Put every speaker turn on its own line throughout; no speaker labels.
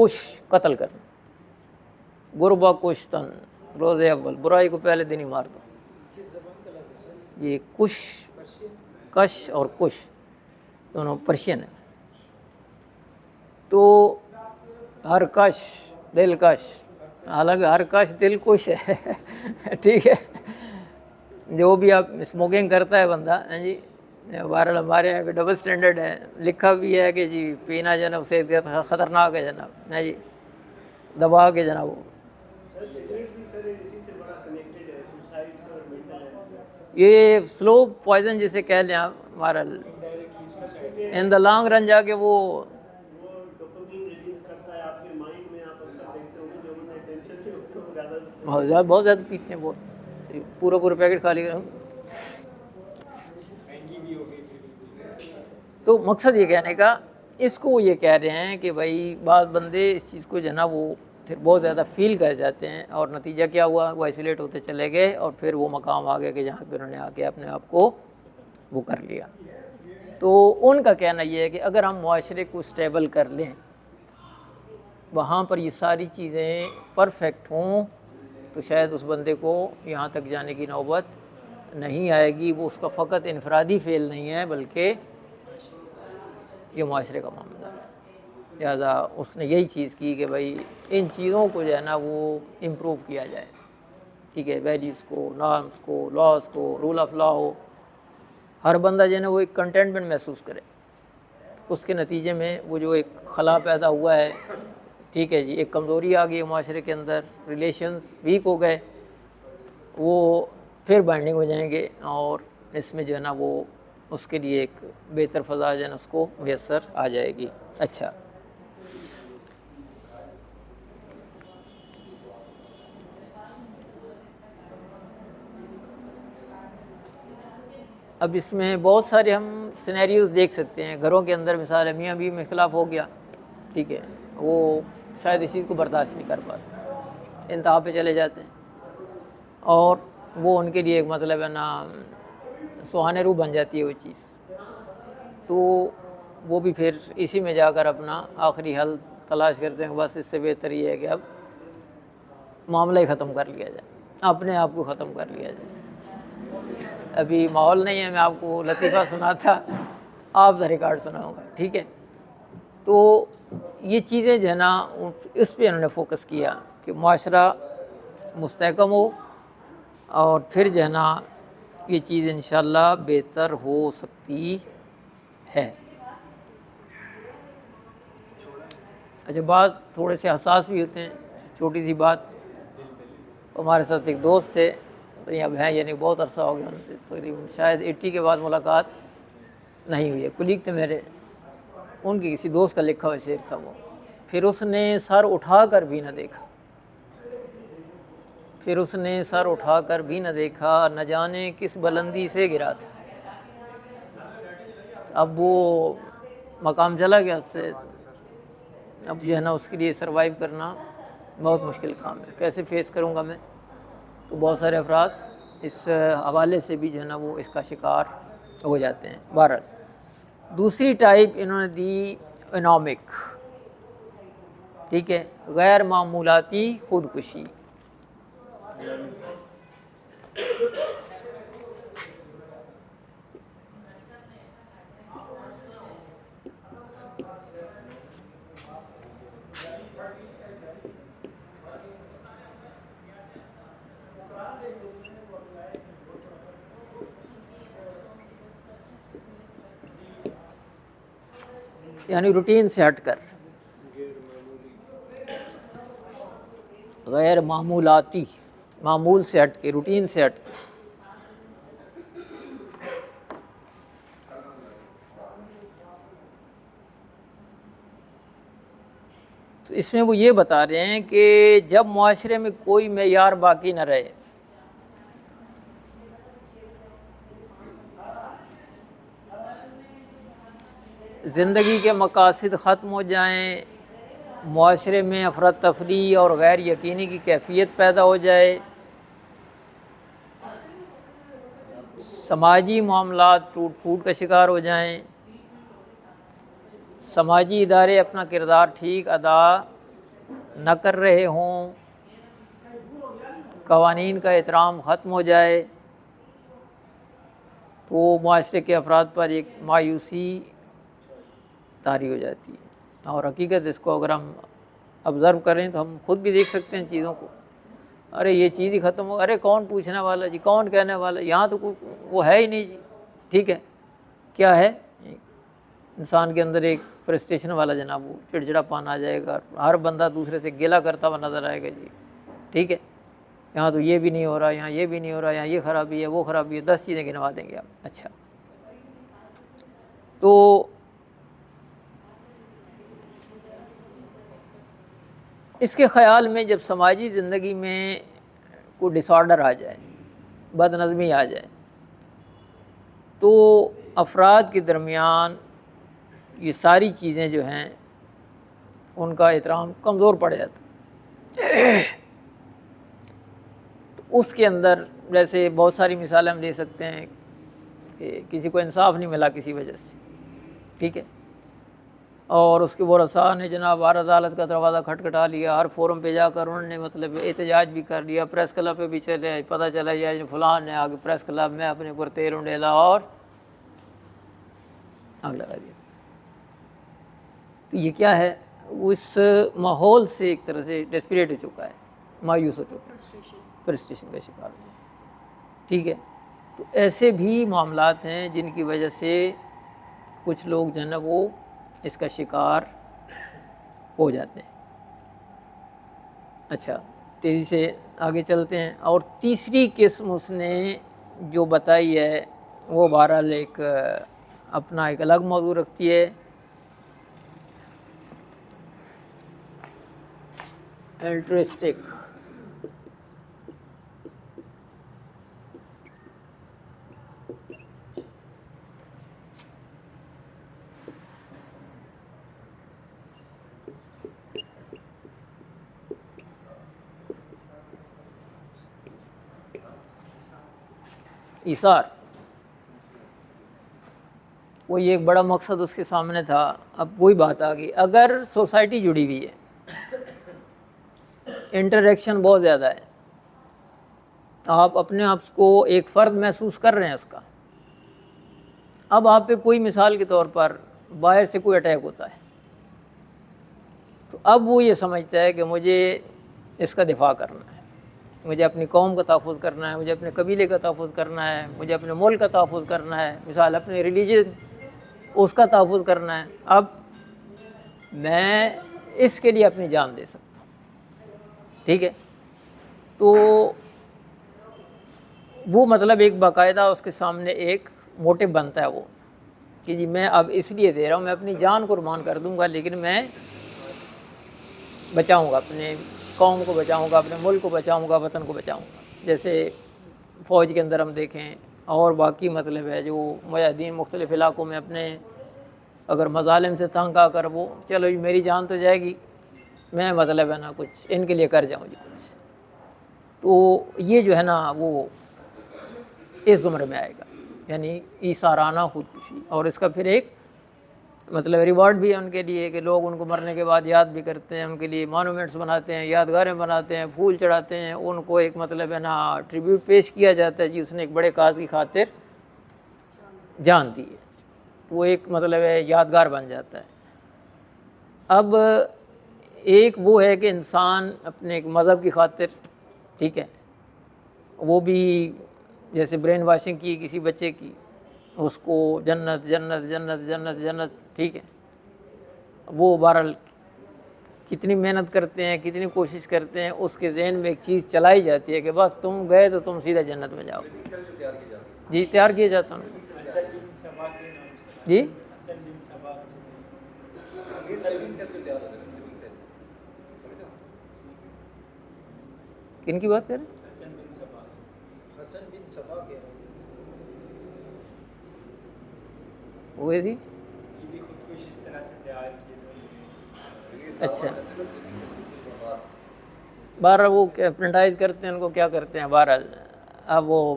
کش قتل کرنا، غربا کشتن روز اول، برائی کو پہلے دن ہی مار دو. یہ کش، کش اور کش دونوں پرشین ہیں. تو ہر کش دل کش، حالانکہ ہر کش دل کش ہے. ٹھیک ہے، جو بھی آپ اسموکنگ کرتا ہے بندہ، جی بہرحال ہمارے یہاں پہ ڈبل سٹینڈرڈ ہے، لکھا بھی ہے کہ جی پینا جناب سے خطرناک ہے جناب، جی دبا کے جناب. وہ یہ سلو پوائزن جسے کہہ لیں آپ، ہمارا ان دا لانگ رن جا کے وہ بہت زیادہ پیتے ہیں، بہت پورا پیکٹ خالی کروں. تو مقصد یہ کہنے کا، اس کو وہ یہ کہہ رہے ہیں کہ بھائی بعض بندے اس چیز کو جو ہے نا وہ پھر بہت زیادہ فیل کر جاتے ہیں، اور نتیجہ کیا ہوا، وہ آئسولیٹ ہوتے چلے گئے، اور پھر وہ مقام آ گیا کہ جہاں پہ انہوں نے آ کے اپنے آپ کو وہ کر لیا. تو ان کا کہنا یہ ہے کہ اگر ہم معاشرے کو اسٹیبل کر لیں، وہاں پر یہ ساری چیزیں پرفیکٹ ہوں، تو شاید اس بندے کو یہاں تک جانے کی نوبت نہیں آئے گی. وہ اس کا فقط انفرادی فیل نہیں ہے، بلکہ یہ معاشرے کا معاملہ ہے. لہٰذا اس نے یہی چیز کی کہ بھائی ان چیزوں کو جو ہے نا وہ امپروو کیا جائے. ٹھیک ہے، ویلیوز کو، نارمس کو، لاز کو، رول آف لا ہو، ہر بندہ جو ہے نا وہ ایک کنٹینٹمنٹ محسوس کرے. اس کے نتیجے میں وہ جو ایک خلا پیدا ہوا ہے، ٹھیک ہے جی، ایک کمزوری آ گئی معاشرے کے اندر، ریلیشنز ویک ہو گئے، وہ پھر بائنڈنگ ہو جائیں گے، اور اس میں جو ہے نا وہ اس کے لیے ایک بہتر فضا جو ہے نا اس کو میسر آ جائے گی. اچھا، اب اس میں بہت سارے ہم سینیریوز دیکھ سکتے ہیں. گھروں کے اندر مثال ہے، میاں بیوی میں اختلاف ہو گیا، ٹھیک ہے، وہ شاید اس چیز کو برداشت نہیں کر پاتے، انتہا پہ چلے جاتے ہیں، اور وہ ان کے لیے ایک مطلب ہے نا سہانے روح بن جاتی ہے وہ چیز. تو وہ بھی پھر اسی میں جا کر اپنا آخری حل تلاش کرتے ہیں. بس اس سے بہتر یہ ہے کہ اب معاملہ ہی ختم کر لیا جائے، اپنے آپ کو ختم کر لیا جائے. ابھی ماحول نہیں ہے، میں آپ کو لطیفہ سنا تھا، آپ دا ریکارڈ سناؤں گا. ٹھیک ہے، تو یہ چیزیں جو ہے نا اس پہ انہوں نے فوکس کیا کہ معاشرہ مستحکم ہو، اور پھر جو ہے نا یہ چیز انشاءاللہ بہتر ہو سکتی ہے. اچھا، بعض تھوڑے سے حساس بھی ہوتے ہیں. چھوٹی سی بات، ہمارے ساتھ ایک دوست تھے، تو اب ہیں یعنی بہت عرصہ ہو گیا ان سے، تقریباً شاید 80 کے بعد ملاقات نہیں ہوئی ہے. کلیگ تھے میرے، ان کی کسی دوست کا لکھا ہوا شعر تھا وہ، پھر اس نے سر اٹھا کر بھی نہ دیکھا، پھر اس نے سر اٹھا کر بھی نہ دیکھا، نہ جانے کس بلندی سے گرا تھا. اب وہ مقام چلا گیا اس سے، اب جو ہے نا اس کے لیے سروائیو کرنا بہت مشکل کام ہے. کیسے فیس کروں گا میں؟ تو بہت سارے افراد اس حوالے سے بھی جو ہے نا وہ اس کا شکار ہو جاتے ہیں. بہرحال دوسری ٹائپ انہوں نے دی انامک، ٹھیک ہے، غیر معمولاتی خودکشی. یعنی روٹین سے ہٹ کر، غیر معمولاتی، معمول سے ہٹ کے، روٹین سے ہٹ کے. تو اس میں وہ یہ بتا رہے ہیں کہ جب معاشرے میں کوئی معیار باقی نہ رہے، زندگی کے مقاصد ختم ہو جائیں، معاشرے میں افراتفری اور غیر یقینی کی کیفیت پیدا ہو جائے، سماجی معاملات ٹوٹ پھوٹ کا شکار ہو جائیں، سماجی ادارے اپنا کردار ٹھیک ادا نہ کر رہے ہوں، قوانین کا احترام ختم ہو جائے، تو معاشرے کے افراد پر ایک مایوسی طاری ہو جاتی ہے۔ اور حقیقت اس کو اگر ہم آبزرو کریں تو ہم خود بھی دیکھ سکتے ہیں چیزوں کو، ارے یہ چیز ہی ختم ہو، ارے کون پوچھنے والا جی، کون کہنے والا، یہاں تو کوئی وہ ہے ہی نہیں جی، ٹھیک ہے، کیا ہے انسان کے اندر ایک فرسٹریشن والا جناب، وہ چڑچڑا پان آ جائے گا، ہر بندہ دوسرے سے گلہ کرتا ہوا نظر آئے گا جی، ٹھیک ہے، یہاں تو یہ بھی نہیں ہو رہا، یہاں یہ بھی نہیں ہو رہا، یہاں یہ خرابی ہے، وہ خرابی ہے، 10 چیزیں گنوا دیں گے آپ۔ اچھا، تو اس کے خیال میں جب سماجی زندگی میں کوئی ڈس آرڈر آ جائے، بد نظمی آ جائے، تو افراد کے درمیان یہ ساری چیزیں جو ہیں ان کا احترام کمزور پڑ جاتا ہے۔ تو اس کے اندر جیسے بہت ساری مثالیں ہم دے سکتے ہیں کہ کسی کو انصاف نہیں ملا کسی وجہ سے، ٹھیک ہے، اور اس کے ورثاء نے جناب بار عدالت کا دروازہ کھٹکھٹا لیا، ہر فورم پہ جا کر انہوں نے مطلب احتجاج بھی کر لیا، پریس کلب پہ بھی چلے، پتہ چلا یہ فلاں نے آگے پریس کلب میں اپنے اوپر تیل انڈیلا اور آگ لگا دیا۔ تو یہ کیا ہے، وہ اس ماحول سے ایک طرح سے ڈیسپریٹ ہو چکا ہے، مایوس ہو چکا ہے، فرسٹریشن کا شکار ہو، ٹھیک ہے۔ تو ایسے بھی معاملات ہیں جن کی وجہ سے کچھ لوگ جو ہے نا وہ اس کا شکار ہو جاتے ہیں۔ اچھا، تیزی سے آگے چلتے ہیں، اور تیسری قسم اس نے جو بتائی ہے وہ بہرحال ایک اپنا ایک الگ موضوع رکھتی ہے، الٹرسٹک۔ ایثار، وہی ایک بڑا مقصد اس کے سامنے تھا۔ اب وہی بات آ گئی، اگر سوسائٹی جڑی ہوئی ہے، انٹریکشن بہت زیادہ ہے، آپ اپنے آپ کو ایک فرد محسوس کر رہے ہیں اس کا، اب آپ پہ کوئی مثال کے طور پر باہر سے کوئی اٹیک ہوتا ہے، تو اب وہ یہ سمجھتا ہے کہ مجھے اس کا دفاع کرنا ہے، مجھے اپنی قوم کا تحفظ کرنا ہے، مجھے اپنے قبیلے کا تحفظ کرنا ہے، مجھے اپنے ملک کا تحفظ کرنا ہے، مثال اپنے ریلیجن اس کا تحفظ کرنا ہے، اب میں اس کے لیے اپنی جان دے سکتا ہوں، ٹھیک ہے۔ تو وہ مطلب ایک باقاعدہ اس کے سامنے ایک موٹو بنتا ہے وہ کہ جی میں اب اس لیے دے رہا ہوں، میں اپنی جان قربان کر دوں گا لیکن میں بچاؤں گا، اپنے قوم کو بچاؤں گا، اپنے ملک کو بچاؤں گا، وطن کو بچاؤں گا۔ جیسے فوج کے اندر ہم دیکھیں، اور باقی مطلب ہے جو مجاہدین مختلف علاقوں میں اپنے اگر مظالم سے تنگ آ کر وہ چلو جی میری جان تو جائے گی، میں مطلب ہے نا کچھ ان کے لیے کر جاؤں جی کچھ، تو یہ جو ہے نا وہ اس زمرے میں آئے گا، یعنی ایثارانہ خودکشی۔ اور اس کا پھر ایک مطلب ریوارڈ بھی ہے ان کے لیے کہ لوگ ان کو مرنے کے بعد یاد بھی کرتے ہیں، ان کے لیے مانومنٹس بناتے ہیں، یادگاریں بناتے ہیں، پھول چڑھاتے ہیں، ان کو ایک مطلب ہے نا ٹریبیوٹ پیش کیا جاتا ہے جی اس نے ایک بڑے کاز کی خاطر جان دی ہے، وہ ایک مطلب ہے یادگار بن جاتا ہے۔ اب ایک وہ ہے کہ انسان اپنے ایک مذہب کی خاطر، ٹھیک ہے، وہ بھی جیسے برین واشنگ کی کسی بچے کی، اس کو جنت جنت جنت جنت جنت، ٹھیک ہے، وہ بہرحال کتنی محنت کرتے ہیں، کتنی کوشش کرتے ہیں، اس کے ذہن میں ایک چیز چلائی جاتی ہے کہ بس تم گئے تو تم سیدھا جنت میں جاؤ، جی تیار کیا جاتا ہوں جی۔ کن کی بات کر رہے ہیں؟ وہ تھی، اچھا، بہرحال وہ اپنٹائز کرتے ہیں ان کو، کیا کرتے ہیں، بہرحال اب وہ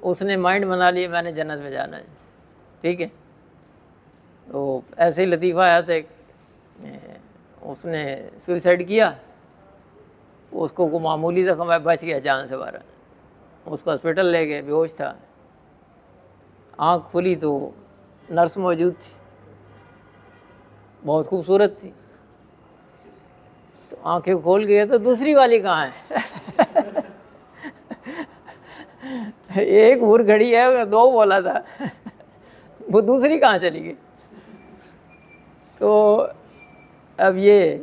اس نے مائنڈ بنا لیا میں نے جنت میں جانا ہے، ٹھیک ہے۔ تو ایسے ہی لطیفہ آیا تھا ایک، اس نے سوئسائڈ کیا. اس کو معمولی زخم ہے, بچ گیا جان سے باہر. اس کو ہاسپٹل لے گئے, بے ہوش تھا. آنکھ کھلی تو نرس موجود تھی, بہت خوبصورت تھی. تو آنکھیں کھول گئے تو دوسری والی کہاں ہے؟ ایک ہور گھڑی ہے, 2 بولا تھا, وہ دوسری کہاں چلی گئی؟ تو اب یہ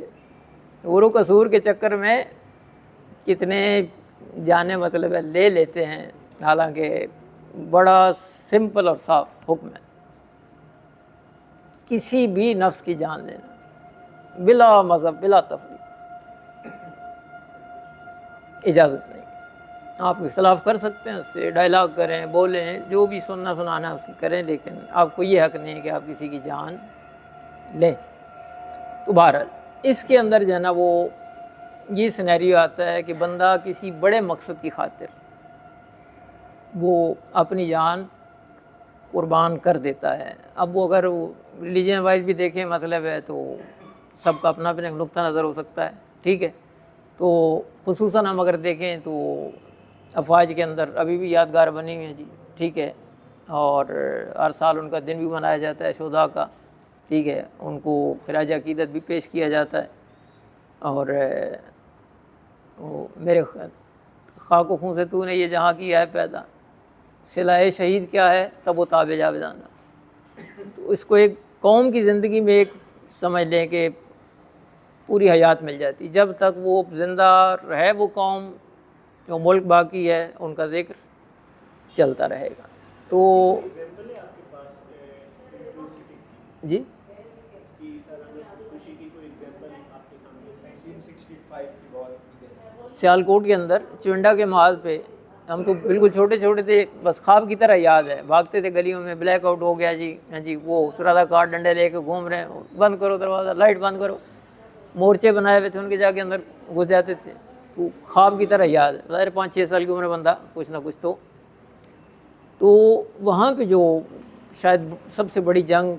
غرو قصور کے چکر میں کتنے جانے مطلب ہے لے لیتے ہیں, حالانکہ بڑا سمپل اور صاف حکم ہے. کسی بھی نفس کی جان لینا بلا مذہب بلا تفریق, اجازت نہیں. آپ اختلاف کر سکتے ہیں, اس سے ڈائلاگ کریں, بولیں, جو بھی سننا سنانا اس کی کریں, لیکن آپ کو یہ حق نہیں ہے کہ آپ کسی کی جان لیں. تو بہرحال اس کے اندر جو ہے نا وہ یہ سینیریو آتا ہے کہ بندہ کسی بڑے مقصد کی خاطر وہ اپنی جان قربان کر دیتا ہے. اب وہ اگر ریلیجن وائز بھی دیکھیں مطلب ہے تو سب کا اپنا اپنا نقطہ نظر ہو سکتا ہے, ٹھیک ہے. تو خصوصاً ہم اگر دیکھیں تو افواج کے اندر ابھی بھی یادگار بنی ہوئی ہیں جی, ٹھیک ہے, اور ہر سال ان کا دن بھی منایا جاتا ہے شہداء کا, ٹھیک ہے. ان کو خراج عقیدت بھی پیش کیا جاتا ہے, اور وہ میرے خاک و خون سے تو نے یہ جہاں کیا ہے پیدا, صلائے شہید کیا ہے تب وہ تاب جاویدانہ. تو اس کو ایک قوم کی زندگی میں ایک سمجھ لیں کہ پوری حیات مل جاتی. جب تک وہ زندہ رہے وہ قوم, جو ملک باقی ہے, ان کا ذکر چلتا رہے گا. تو جی سیالکوٹ کے اندر چونڈا کے محاذ پہ ہم تو بالکل چھوٹے چھوٹے تھے, بس خواب کی طرح یاد ہے, بھاگتے تھے گلیوں میں, بلیک آؤٹ ہو گیا جی, ہاں جی, وہ سرادہ کارڈ ڈنڈے لے کے گھوم رہے ہیں, بند کرو دروازہ, لائٹ بند کرو, مورچے بنائے ہوئے تھے ان کے جا کے اندر گھس جاتے تھے. تو خواب کی طرح یاد ہے. ظاہر 5-6 سال کی عمر بندہ کچھ نہ کچھ تو وہاں پہ جو شاید سب سے بڑی جنگ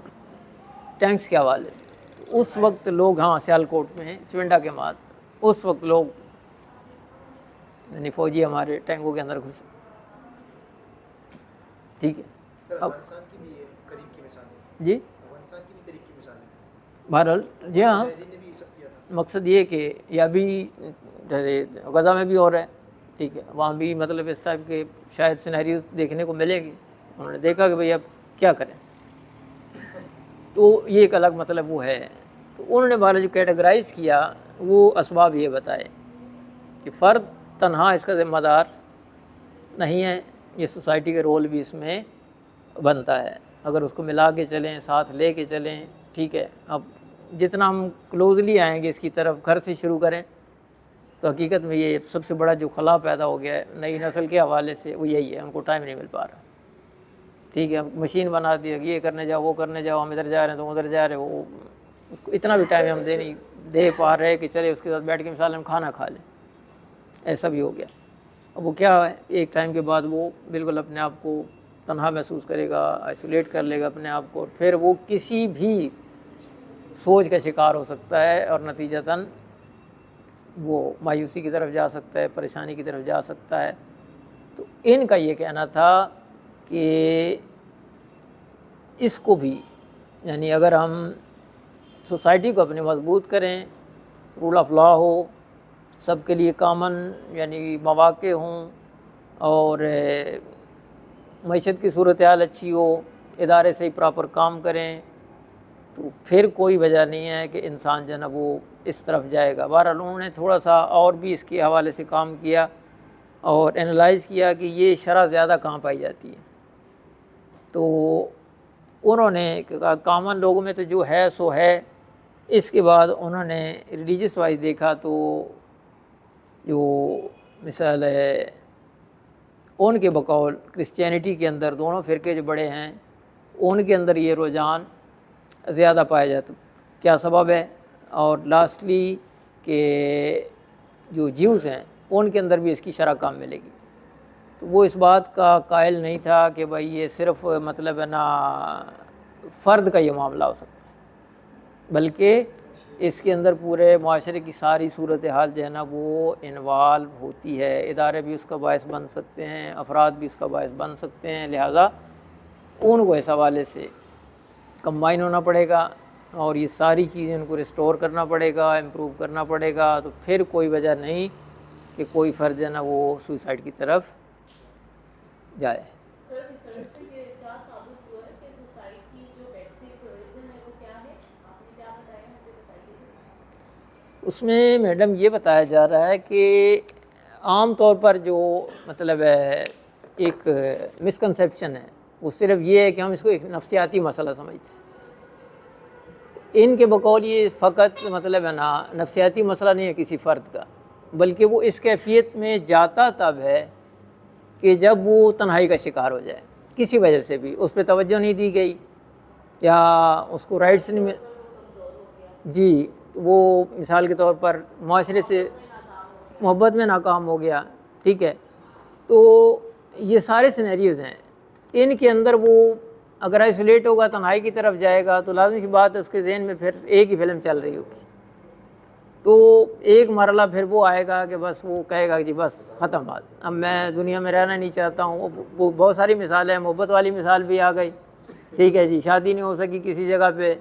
ٹینکس کے حوالے سے اس وقت لوگ, ہاں سیالکوٹ میں چونڈا کے بعد اس وقت لوگ یعنی فوجی ہمارے ٹینکوں کے اندر گھسے, ٹھیک ہے. اب جی بہرحال جی ہاں, مقصد یہ کہ یا بھی غزہ میں بھی ہو رہا ہے, ٹھیک ہے, وہاں بھی مطلب اس ٹائپ کے شاید سینیریوز دیکھنے کو ملے گی. انہوں نے دیکھا کہ بھئی اب کیا کریں, تو یہ ایک الگ مطلب وہ ہے. تو انہوں نے بہرحال جو کیٹیگرائز کیا وہ اسباب یہ بتائے کہ فرد تنہا اس کا ذمہ دار نہیں ہے, یہ سوسائٹی کا رول بھی اس میں بنتا ہے. اگر اس کو ملا کے چلیں, ساتھ لے کے چلیں, ٹھیک ہے. اب جتنا ہم کلوزلی آئیں گے اس کی طرف, گھر سے شروع کریں, تو حقیقت میں یہ سب سے بڑا جو خلا پیدا ہو گیا ہے نئی نسل کے حوالے سے وہ یہی ہے, ان کو ٹائم نہیں مل پا رہا, ٹھیک ہے. مشین بنا دی, یہ کرنے جاؤ, وہ کرنے جاؤ, ہم ادھر جا رہے ہیں تو ادھر جا رہے ہیں, وہ اس کو اتنا بھی ٹائم ہم دے پا رہے کہ چلے اس کے ساتھ بیٹھ کے مثال ہم کھانا کھا لیں, ایسا بھی ہو گیا. اب وہ کیا ہے, ایک ٹائم کے بعد وہ بالکل اپنے آپ کو تنہا محسوس کرے گا, آئسولیٹ کر لے گا اپنے آپ کو, پھر وہ کسی بھی سوچ کا شکار ہو سکتا ہے اور نتیجتاً وہ مایوسی کی طرف جا سکتا ہے, پریشانی کی طرف جا سکتا ہے. تو ان کا یہ کہنا تھا کہ اس کو بھی یعنی اگر ہم سوسائٹی کو اپنی مضبوط کریں, رول آف لا ہو, سب کے لیے کامن یعنی مواقع ہوں, اور معیشت کی صورتحال اچھی ہو, ادارے سے ہی پراپر کام کریں, تو پھر کوئی وجہ نہیں ہے کہ انسان جو ہے نا وہ اس طرف جائے گا. بہرحال انہوں نے تھوڑا سا اور بھی اس کے حوالے سے کام کیا اور انالائز کیا کہ یہ شرح زیادہ کہاں پائی جاتی ہے. تو انہوں نے کامن لوگوں میں تو جو ہے سو ہے. اس کے بعد انہوں نے ریلیجس وائز دیکھا تو جو مثال ہے ان کے بقول کرسچینٹی کے اندر دونوں فرقے جو بڑے ہیں ان کے اندر یہ رجحان زیادہ پایا جاتا. کیا سبب ہے؟ اور لاسٹلی کہ جو جیوز ہیں ان کے اندر بھی اس کی شرح کم ملے گی. تو وہ اس بات کا قائل نہیں تھا کہ بھائی یہ صرف مطلب ہے نا فرد کا یہ معاملہ ہو سکتا ہے, بلکہ اس کے اندر پورے معاشرے کی ساری صورتحال جو ہے نا وہ انوالو ہوتی ہے، ادارے بھی اس کا باعث بن سکتے ہیں، افراد بھی اس کا باعث بن سکتے ہیں، لہٰذا ان کو اس حوالے سے کمبائن ہونا پڑے گا اور یہ ساری چیزیں ان کو ریسٹور کرنا پڑے گا، امپروو کرنا پڑے گا، تو پھر کوئی وجہ نہیں کہ کوئی فرد ہے نا وہ سوسائڈ کی طرف جائے۔ اس میں میڈم یہ بتایا جا رہا ہے کہ عام طور پر جو مطلب ہے ایک مسکنسیپشن ہے وہ صرف یہ ہے کہ ہم اس کو ایک نفسیاتی مسئلہ سمجھتے ہیں۔ ان کے بقول یہ فقط مطلب ہے نا نفسیاتی مسئلہ نہیں ہے کسی فرد کا، بلکہ وہ اس کیفیت میں جاتا تب ہے کہ جب وہ تنہائی کا شکار ہو جائے، کسی وجہ سے بھی اس پہ توجہ نہیں دی گئی یا اس کو رائٹس نہیں جی، وہ مثال کے طور پر معاشرے سے محبت میں ناکام ہو گیا، ٹھیک ہے، تو یہ سارے سینیریوز ہیں، ان کے اندر وہ اگر آئسولیٹ ہوگا، تنہائی کی طرف جائے گا، تو لازمی سی بات ہے اس کے ذہن میں پھر ایک ہی فلم چل رہی ہوگی، تو ایک مرحلہ پھر وہ آئے گا کہ بس وہ کہے گا کہ بس ختم بات، اب میں دنیا میں رہنا نہیں چاہتا ہوں۔ وہ بہت ساری مثالیں ہیں، محبت والی مثال بھی آ گئی، ٹھیک ہے جی، شادی نہیں ہو سکی کسی جگہ پہ،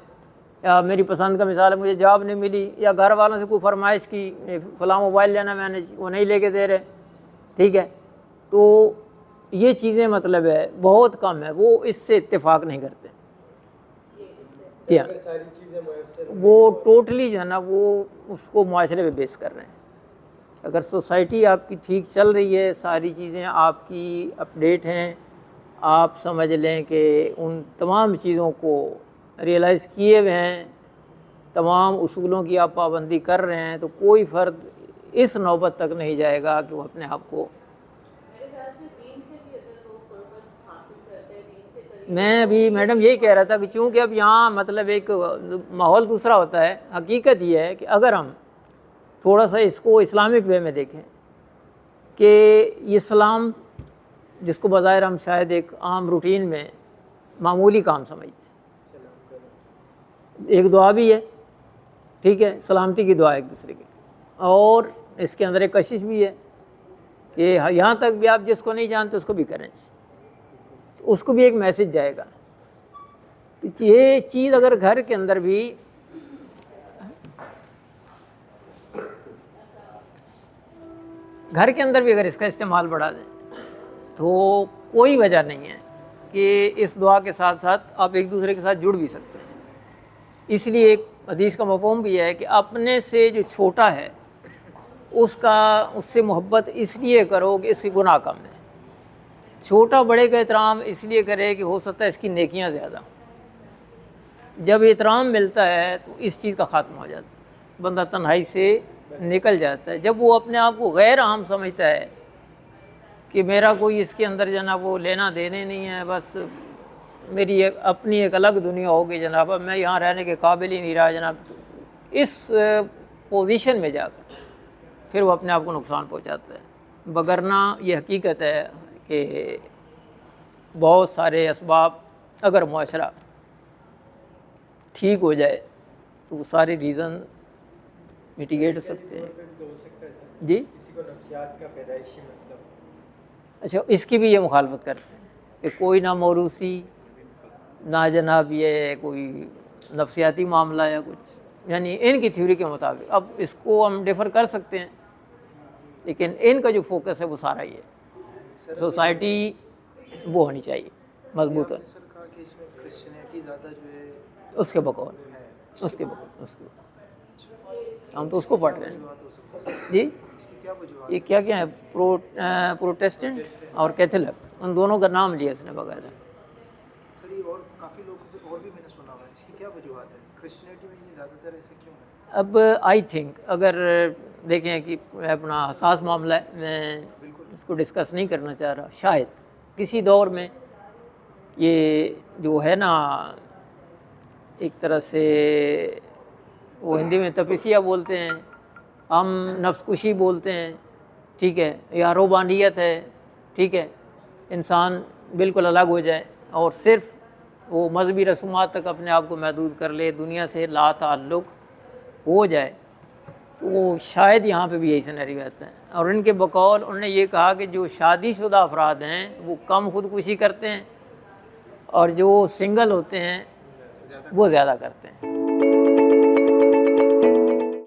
یا میری پسند کا مثال ہے مجھے جاب نہیں ملی، یا گھر والوں سے کوئی فرمائش کی فلاں موبائل لینا میں نے، وہ نہیں لے کے دے رہے، ٹھیک ہے، تو یہ چیزیں مطلب ہے بہت کم ہے، وہ اس سے اتفاق نہیں کرتے، کیا وہ ٹوٹلی جو ہے نا وہ اس کو معاشرے پہ بیس کر رہے ہیں۔ اگر سوسائٹی آپ کی ٹھیک چل رہی ہے، ساری چیزیں آپ کی اپڈیٹ ہیں، آپ سمجھ لیں کہ ان تمام چیزوں کو ریئلائز کیے ہوئے ہیں، تمام اصولوں کی آپ پابندی کر رہے ہیں، تو کوئی فرد اس نوبت تک نہیں جائے گا کہ وہ اپنے آپ کو، میں ابھی میڈم یہی کہہ رہا تھا کہ چونکہ اب یہاں مطلب ایک ماحول دوسرا ہوتا ہے، حقیقت یہ ہے کہ اگر ہم تھوڑا سا اس کو اسلامک وے میں دیکھیں کہ یہ اسلام جس کو بظاہر ہم شاید ایک عام روٹین میں معمولی کام سمجھتے ہیں، ایک دعا بھی ہے، ٹھیک ہے، سلامتی کی دعا ایک دوسرے کی، اور اس کے اندر ایک کشش بھی ہے کہ یہاں تک بھی آپ جس کو نہیں جانتے اس کو بھی کریں، اس کو بھی ایک میسج جائے گا۔ یہ چیز اگر گھر کے اندر بھی اگر اس کا استعمال بڑھا دیں تو کوئی وجہ نہیں ہے کہ اس دعا کے ساتھ ساتھ آپ ایک دوسرے کے ساتھ جڑ بھی سکتے ہیں۔ اس لیے ایک حدیث کا مفہوم بھی ہے کہ اپنے سے جو چھوٹا ہے اس سے محبت اس لیے کرو کہ اس کی گناہ کم ہے، چھوٹا بڑے کا احترام اس لیے کرے کہ ہو سکتا ہے اس کی نیکیاں زیادہ۔ جب احترام ملتا ہے تو اس چیز کا خاتمہ ہو جاتا ہے، بندہ تنہائی سے نکل جاتا ہے۔ جب وہ اپنے آپ کو غیر اہم سمجھتا ہے کہ میرا کوئی اس کے اندر جناب وہ لینا دینے نہیں ہے، بس میری اپنی ایک الگ دنیا ہوگی جناب، اب میں یہاں رہنے کے قابل ہی نہیں رہا جناب، اس پوزیشن میں جا کر پھر وہ اپنے آپ کو نقصان پہنچاتا ہے۔ بگرنہ یہ حقیقت ہے کہ بہت سارے اسباب اگر معاشرہ ٹھیک ہو جائے تو وہ سارے ریزن میٹیگیٹ ہو سکتے ہیں۔ جی اچھا، اس کی بھی یہ مخالفت کرتے ہیں کہ کوئی نہ موروثی نہ جناب یہ کوئی نفسیاتی معاملہ یا کچھ، یعنی ان کی تھیوری کے مطابق۔ اب اس کو ہم ڈیفر کر سکتے ہیں، لیکن ان کا جو فوکس ہے وہ سارا یہ ہے، سوسائٹی وہ ہونی چاہیے مضبوط ہونی، اس کے بقول ہم تو اس کو پڑھ رہے ہیں جی۔ یہ کیا ہے، پروٹیسٹنٹ اور کیتھولک، ان دونوں کا نام لیا اس نے باقاعدہ۔
اور کافی لوگوں سے اور بھی میں نے سنا ہوا ہے، اس کی کیا وجوہات ہے؟ کرسچینٹی میں یہ زیادہ تر ایسا کیوں ہے؟
اب آئی تھنک اگر دیکھیں کہ اپنا حساس معاملہ ہے، میں اس کو ڈسکس نہیں کرنا چاہ رہا، شاید کسی دور میں یہ جو ہے نا ایک طرح سے وہ ہندی میں تپسیہ بولتے ہیں، ہم نفس کشی بولتے ہیں، ٹھیک ہے، یا روبانیت ہے، ٹھیک ہے، انسان بالکل الگ ہو جائے اور صرف وہ مذہبی رسومات تک اپنے آپ کو محدود کر لے، دنیا سے لا تعلق ہو جائے تو وہ شاید یہاں پہ بھی یہی سینیریو رہتا ہے. اور ان کے بقول انہوں نے یہ کہا کہ جو شادی شدہ افراد ہیں وہ کم خودکشی کرتے ہیں اور جو سنگل ہوتے ہیں وہ زیادہ کرتے ہیں.